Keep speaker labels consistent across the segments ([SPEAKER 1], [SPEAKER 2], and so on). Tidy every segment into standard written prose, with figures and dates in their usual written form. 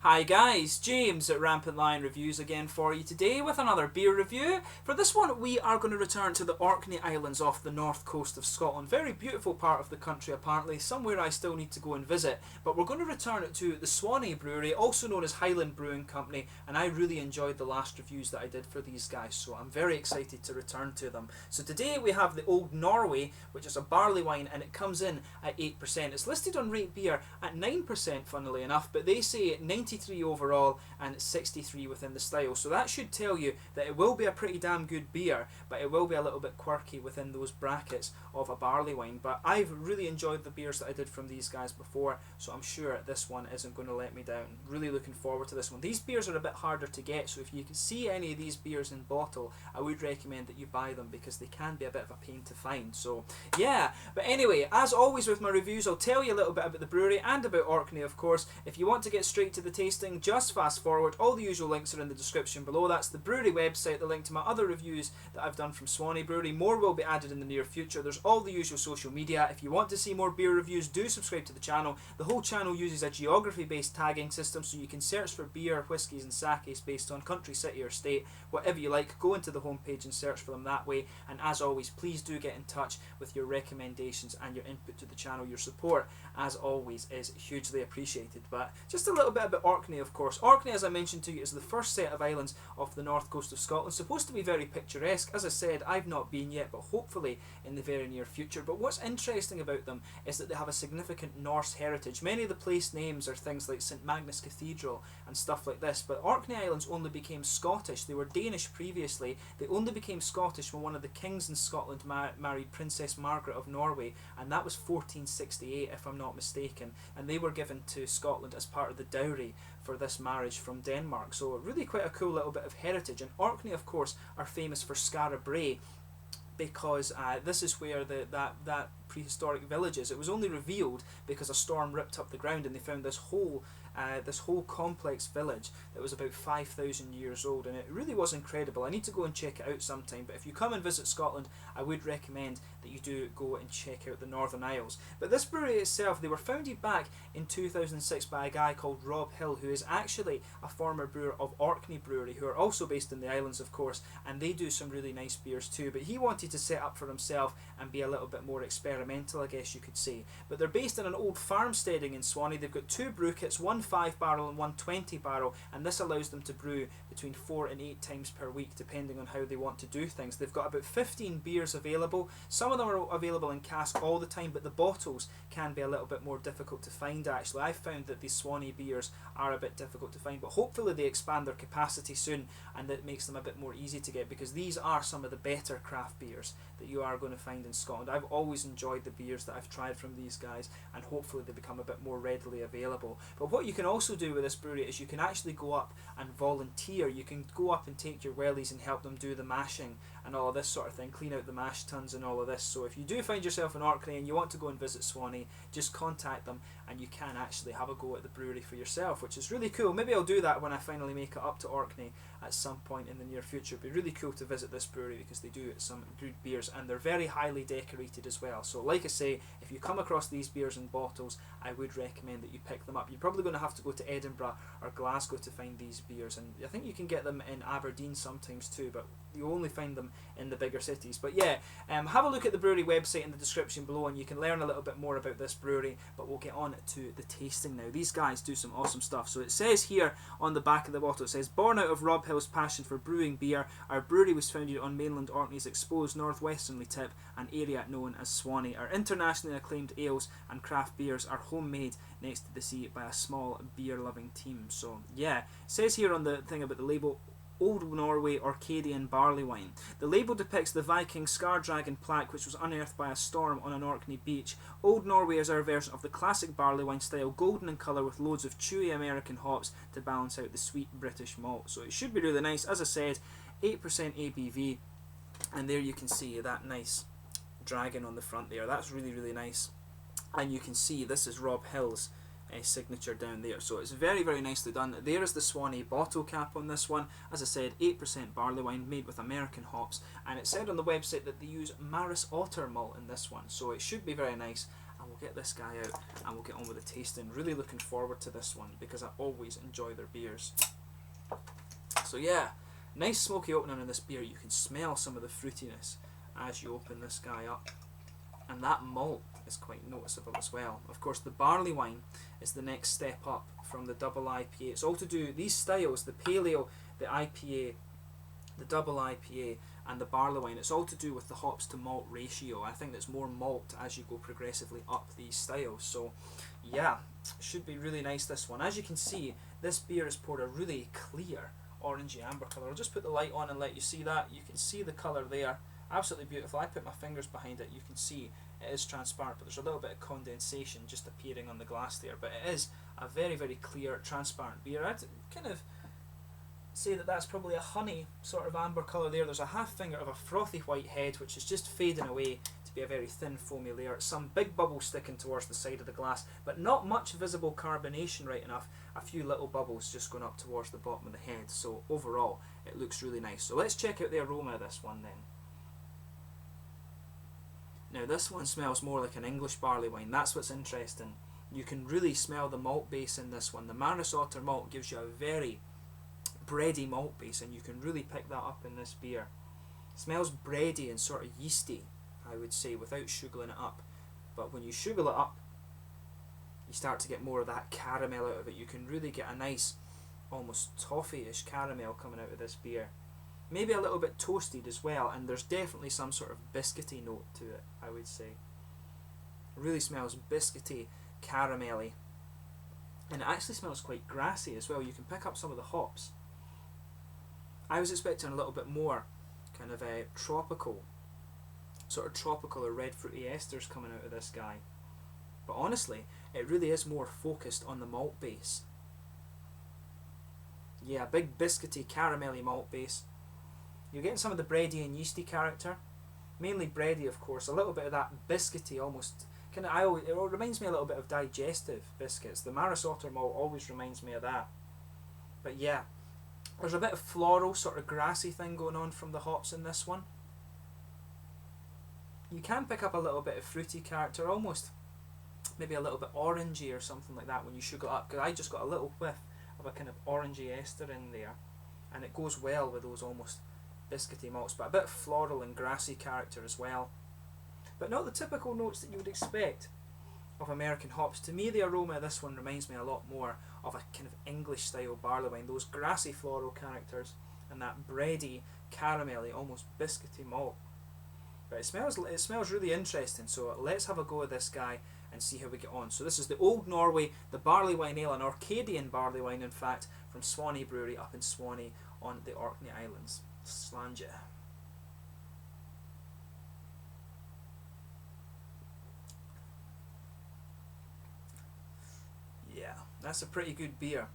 [SPEAKER 1] Hi guys, James at Rampant Lion Reviews again for you today with another beer review. For this one we are going to return to the Orkney Islands off the north coast of Scotland. Very beautiful part of the country apparently, somewhere I still need to go and visit. But we're going to return to the Swannay Brewery, also known as Highland Brewing Company, and I really enjoyed the last reviews that I did for these guys, so I'm very excited to return to them. So today we have the Old Norway, which is a barley wine, and it comes in at 8%. It's listed on Rate Beer at 9% funnily enough, but they say 93 overall and 63 within the style, so that should tell you that it will be a pretty damn good beer, but it will be a little bit quirky within those brackets of a barley wine. But I've really enjoyed the beers that I did from these guys before, so I'm sure this one isn't going to let me down. Really looking forward to this one. These beers are a bit harder to get, so if you can see any of these beers in bottle, I would recommend that you buy them because they can be a bit of a pain to find. So yeah, but anyway, as always with my reviews, I'll tell you a little bit about the brewery and about Orkney, of course. If you want to get straight to the tasting, just fast forward. All the usual links are in the description below. That's the brewery website, the link to my other reviews that I've done from Swannay Brewery. More will be added in the near future. There's all the usual social media. If you want to see more beer reviews, do subscribe to the channel. The whole channel uses a geography-based tagging system, so you can search for beer, whiskies and sakes based on country, city or state, whatever you like. Go into the homepage and search for them that way. And as always, please do get in touch with your recommendations and your input to the channel. Your support, as always, is hugely appreciated. But just a little bit about Orkney, of course. Orkney, as I mentioned to you, is the first set of islands off the north coast of Scotland. Supposed to be very picturesque. As I said, I've not been yet, but hopefully in the very near future. But what's interesting about them is that they have a significant Norse heritage. Many of the place names are things like St Magnus Cathedral and stuff like this, but Orkney Islands only became Scottish. They were Danish previously. They only became Scottish when one of the kings in Scotland married Princess Margaret of Norway, and that was 1468 if I'm not mistaken, and they were given to Scotland as part of the dowry for this marriage from Denmark. So really quite a cool little bit of heritage. And Orkney, of course, are famous for Skara Brae, because this is where that prehistoric village is. It was only revealed because a storm ripped up the ground and they found this whole complex village that was about 5,000 years old, and it really was incredible. I need to go and check it out sometime, but if you come and visit Scotland, I would recommend that you do go and check out the Northern Isles. But this brewery itself, they were founded back in 2006 by a guy called Rob Hill, who is actually a former brewer of Orkney Brewery, who are also based in the islands, of course, and they do some really nice beers too. But he wanted to set up for himself and be a little bit more experimental, I guess you could say. But they're based in an old farmsteading in Swannay. They've got two brew kits, one 5-barrel and one 20-barrel, and this allows them to brew between 4 and 8 times per week, depending on how they want to do things. They've got about 15 beers available. Some of them are available in cask all the time, but the bottles can be a little bit more difficult to find actually. I've found that these Swannay beers are a bit difficult to find, but hopefully they expand their capacity soon and that makes them a bit more easy to get, because these are some of the better craft beers that you are going to find in Scotland. I've always enjoyed the beers that I've tried from these guys, and hopefully they become a bit more readily available. But what you can also do with this brewery is you can actually go up and volunteer. You can go up and take your wellies and help them do the mashing and all of this sort of thing, clean out the mash tuns and all of this. So if you do find yourself in Orkney and you want to go and visit Swannay, just contact them and you can actually have a go at the brewery for yourself, which is really cool. Maybe I'll do that when I finally make it up to Orkney at some point in the near future. It'd be really cool to visit this brewery because they do some good beers and they're very highly decorated as well. So like I say, if you come across these beers in bottles, I would recommend that you pick them up. You're probably going to have to go to Edinburgh or Glasgow to find these beers, and I think you can get them in Aberdeen sometimes too, but you only find them in the bigger cities. But yeah, have a look at the brewery website in the description below and you can learn a little bit more about this brewery. But we'll get on to the tasting now. These guys do some awesome stuff. So it says here on the back of the bottle, it says, born out of Rob Hill's passion for brewing beer, our brewery was founded on mainland Orkney's exposed northwesternly tip, an area known as Swannay. Our internationally acclaimed ales and craft beers are homemade next to the sea by a small beer loving team. So yeah, it says here on the thing about the label, Old Norway Orcadian Barley Wine. The label depicts the Viking Scar Dragon plaque which was unearthed by a storm on an Orkney beach. Old Norway is our version of the classic barley wine style, golden in colour with loads of chewy American hops to balance out the sweet British malt. So it should be really nice. As I said, 8% ABV, and there you can see that nice dragon on the front there. That's really, really nice. And you can see this is Rob Hill's signature down there, so it's very, very nicely done. There is the Swannay bottle cap on this one. As I said, 8% barley wine made with American hops, and it said on the website that they use Maris Otter malt in this one, so it should be very nice, and we'll get this guy out and we'll get on with the tasting. Really looking forward to this one because I always enjoy their beers. So yeah, nice smoky opening in this beer. You can smell some of the fruitiness as you open this guy up, and that malt is quite noticeable as well. Of course, the barley wine is the next step up from the double IPA. It's all to do, these styles, the pale ale, the IPA, the double IPA and the barley wine, it's all to do with the hops to malt ratio. I think there's more malt as you go progressively up these styles. So yeah, should be really nice, this one. As you can see, this beer is poured a really clear orangey amber colour. I'll just put the light on and let you see that. You can see the colour there. Absolutely beautiful. I put my fingers behind it. You can see it is transparent, but there's a little bit of condensation just appearing on the glass there. But it is a very, very clear, transparent beer. I'd kind of say that that's probably a honey sort of amber colour there. There's a half finger of a frothy white head, which is just fading away to be a very thin foamy layer. Some big bubbles sticking towards the side of the glass, but not much visible carbonation right enough. A few little bubbles just going up towards the bottom of the head. So overall, it looks really nice. So let's check out the aroma of this one then. Now this one smells more like an English barley wine. That's what's interesting. You can really smell the malt base in this one. The Maris Otter malt gives you a very bready malt base, and you can really pick that up in this beer. It smells bready and sort of yeasty, I would say, without sugaring it up. But when you sugar it up, you start to get more of that caramel out of it. You can really get a nice, almost toffee-ish caramel coming out of this beer. Maybe a little bit toasted as well, and there's definitely some sort of biscuity note to it, I would say. It really smells biscuity, caramelly, and it actually smells quite grassy as well. You can pick up some of the hops. I was expecting a little bit more kind of a tropical, sort of tropical or red fruity esters coming out of this guy. But honestly, it really is more focused on the malt base. Yeah, big biscuity, caramelly malt base. You're getting some of the bready and yeasty character, mainly bready, of course. A little bit of that biscuity, almost kind of. It reminds me a little bit of digestive biscuits. The Maris Otter malt always reminds me of that. But yeah, there's a bit of floral, sort of grassy thing going on from the hops in this one. You can pick up a little bit of fruity character, almost maybe a little bit orangey or something like that when you sugar it up. Because I just got a little whiff of a kind of orangey ester in there, and it goes well with those almost biscuity malts, but a bit of floral and grassy character as well. But not the typical notes that you would expect of American hops. To me, the aroma of this one reminds me a lot more of a kind of English style barley wine. Those grassy floral characters and that bready, caramelly, almost biscuity malt. But it smells really interesting. So let's have a go at this guy and see how we get on. So this is the Old Norway, the barley wine ale, an Orcadian barley wine in fact, from Swannay Brewery up in Swannay on the Orkney Islands. Slàinte. Yeah, that's a pretty good beer,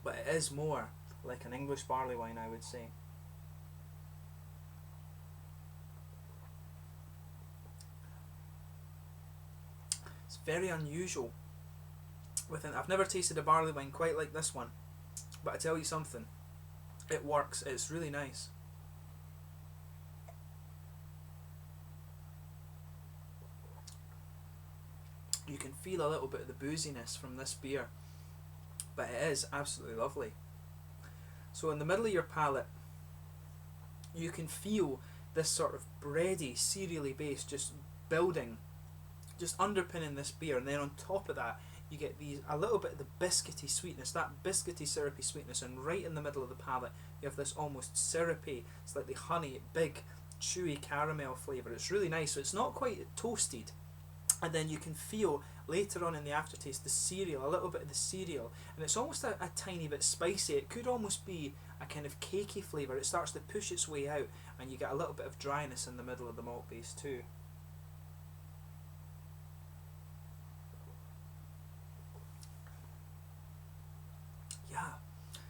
[SPEAKER 1] but it is more like an English barley wine, I would say. It's very unusual. I've never tasted a barley wine quite like this one, but I tell you something, it works. It's really nice. You can feel a little bit of the booziness from this beer, but it is absolutely lovely. So in the middle of your palate, you can feel this sort of bready, cereally base just building, just underpinning this beer, and then on top of that, you get a little bit of the biscuity sweetness, that biscuity syrupy sweetness, and right in the middle of the palate you have this almost syrupy, slightly honey, big, chewy caramel flavour. It's really nice. So it's not quite toasted, and then you can feel later on in the aftertaste the cereal, a little bit of the cereal, and it's almost a tiny bit spicy. It could almost be a kind of cakey flavour. It starts to push its way out, and you get a little bit of dryness in the middle of the malt base too.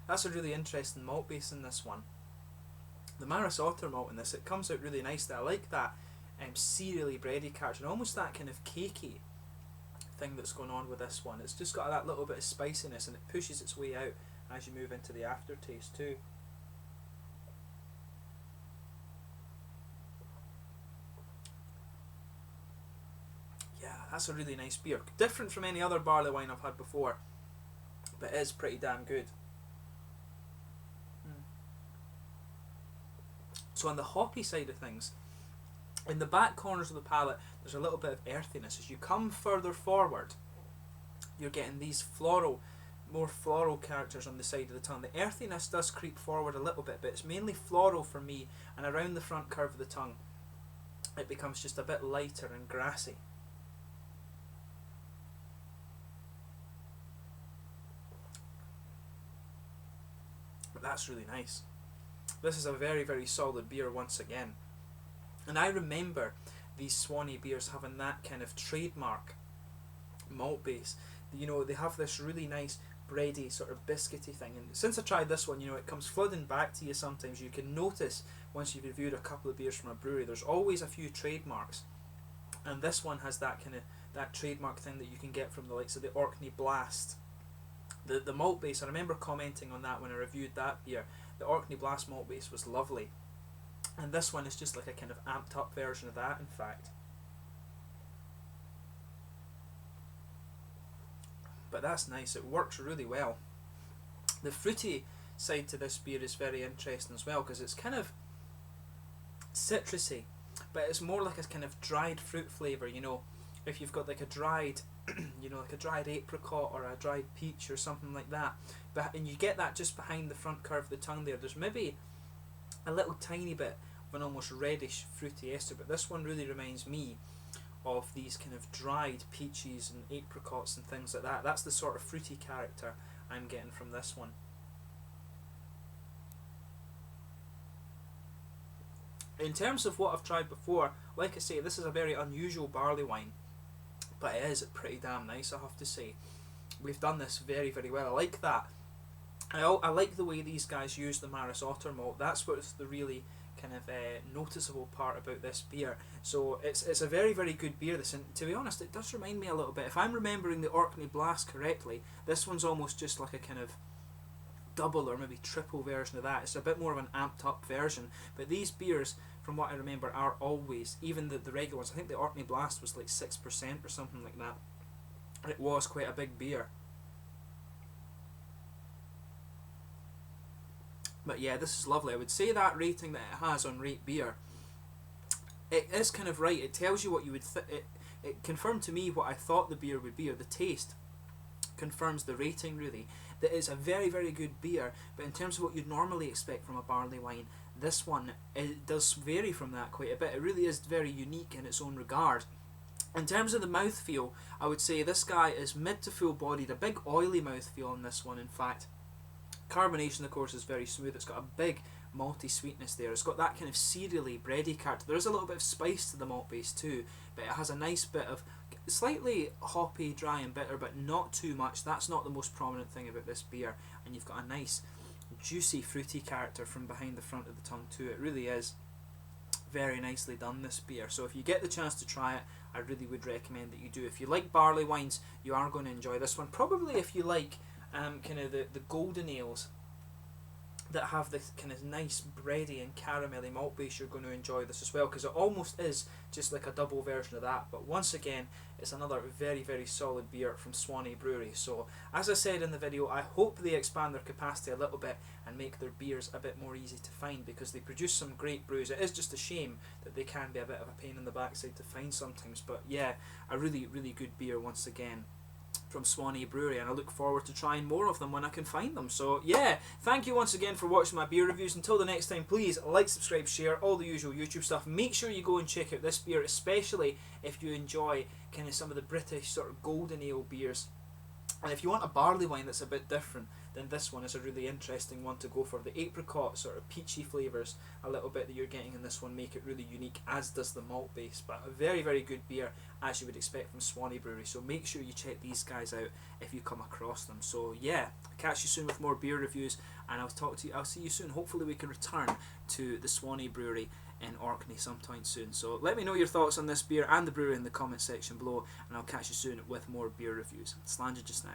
[SPEAKER 1] That's a really interesting malt base in this one. The Maris Otter malt in this, it comes out really nicely. I like that cereally bready character, and almost that kind of cakey thing that's going on with this one. It's just got that little bit of spiciness, and it pushes its way out as you move into the aftertaste too. Yeah, That's a really nice beer. Different from any other barley wine I've had before, but it is pretty damn good. So on the hoppy side of things, in the back corners of the palate, there's a little bit of earthiness. As you come further forward, you're getting these more floral characters on the side of the tongue. The earthiness does creep forward a little bit, but it's mainly floral for me, and around the front curve of the tongue, it becomes just a bit lighter and grassy. But that's really nice. This is a very, very solid beer once again. And I remember these Swannay beers having that kind of trademark malt base. You know, they have this really nice bready sort of biscuity thing. And since I tried this one, you know, it comes flooding back to you sometimes. You can notice once you've reviewed a couple of beers from a brewery, there's always a few trademarks. And this one has that kind of, that trademark thing that you can get from the likes of the Orkney Blast. The malt base, I remember commenting on that when I reviewed that beer. The Orkney Blast malt base was lovely. And this one is just like a kind of amped up version of that, in fact. But that's nice, it works really well. The fruity side to this beer is very interesting as well, because it's kind of citrusy, but it's more like a kind of dried fruit flavour, you know. If you've got like a dried, you know, like a dried apricot or a dried peach or something like that, and you get that just behind the front curve of the tongue there, there's maybe a little tiny bit of an almost reddish fruity ester, but this one really reminds me of these kind of dried peaches and apricots and things like that. That's the sort of fruity character I'm getting from this one. In terms of what I've tried before, like I say, this is a very unusual barley wine, but it is pretty damn nice, I have to say. We've done this very, very well. I like that. I like the way these guys use the Maris Otter malt. That's what's the really kind of noticeable part about this beer. So it's a very, very good beer, this, and to be honest, it does remind me a little bit, if I'm remembering the Orkney Blast correctly, this one's almost just like a kind of double or maybe triple version of that. It's a bit more of an amped up version, but these beers, from what I remember, are always, even the regular ones, I think the Orkney Blast was like 6% or something like that. It was quite a big beer. But yeah, this is lovely. I would say that rating that it has on Rate Beer, it is kind of right. It tells you what you would it confirmed to me what I thought the beer would be, or the taste confirms the rating really. That it's a very, very good beer, but in terms of what you'd normally expect from a barley wine, this one, it does vary from that quite a bit. It really is very unique in its own regard. In terms of the mouthfeel, I would say this guy is mid to full bodied, a big oily mouthfeel on this one in fact. Carbonation of course is very smooth, it's got a big malty sweetness there, it's got that kind of cereally, bready character. There is a little bit of spice to the malt base too, but it has a nice bit of slightly hoppy, dry and bitter, but not too much. That's not the most prominent thing about this beer, and you've got a nice juicy fruity character from behind the front of the tongue too. It really is very nicely done, this beer. So if you get the chance to try it, I really would recommend that you do. If you like barley wines, you are going to enjoy this one. Probably if you like kind of the golden ales that have this kind of nice bready and caramelly malt base, you're going to enjoy this as well, because it almost is just like a double version of that. But once again, it's another very, very solid beer from Swannay Brewery. So as I said in the video, I hope they expand their capacity a little bit and make their beers a bit more easy to find, because they produce some great brews. It is just a shame that they can be a bit of a pain in the backside to find sometimes, but yeah, a really, really good beer once again from Swannay Brewery, and I look forward to trying more of them when I can find them. So yeah, thank you once again for watching my beer reviews. Until the next time, please like, subscribe, share, all the usual YouTube stuff. Make sure you go and check out this beer, especially if you enjoy kind of some of the British sort of golden ale beers. And if you want a barley wine that's a bit different, then this one is a really interesting one to go for. The apricot sort of peachy flavours a little bit that you're getting in this one make it really unique, as does the malt base. But a very, very good beer, as you would expect from Swannay Brewery. So make sure you check these guys out if you come across them. So yeah, catch you soon with more beer reviews, and I'll see you soon. Hopefully we can return to the Swannay Brewery in Orkney sometime soon. So let me know your thoughts on this beer and the brewery in the comment section below, and I'll catch you soon with more beer reviews. Slanger just now.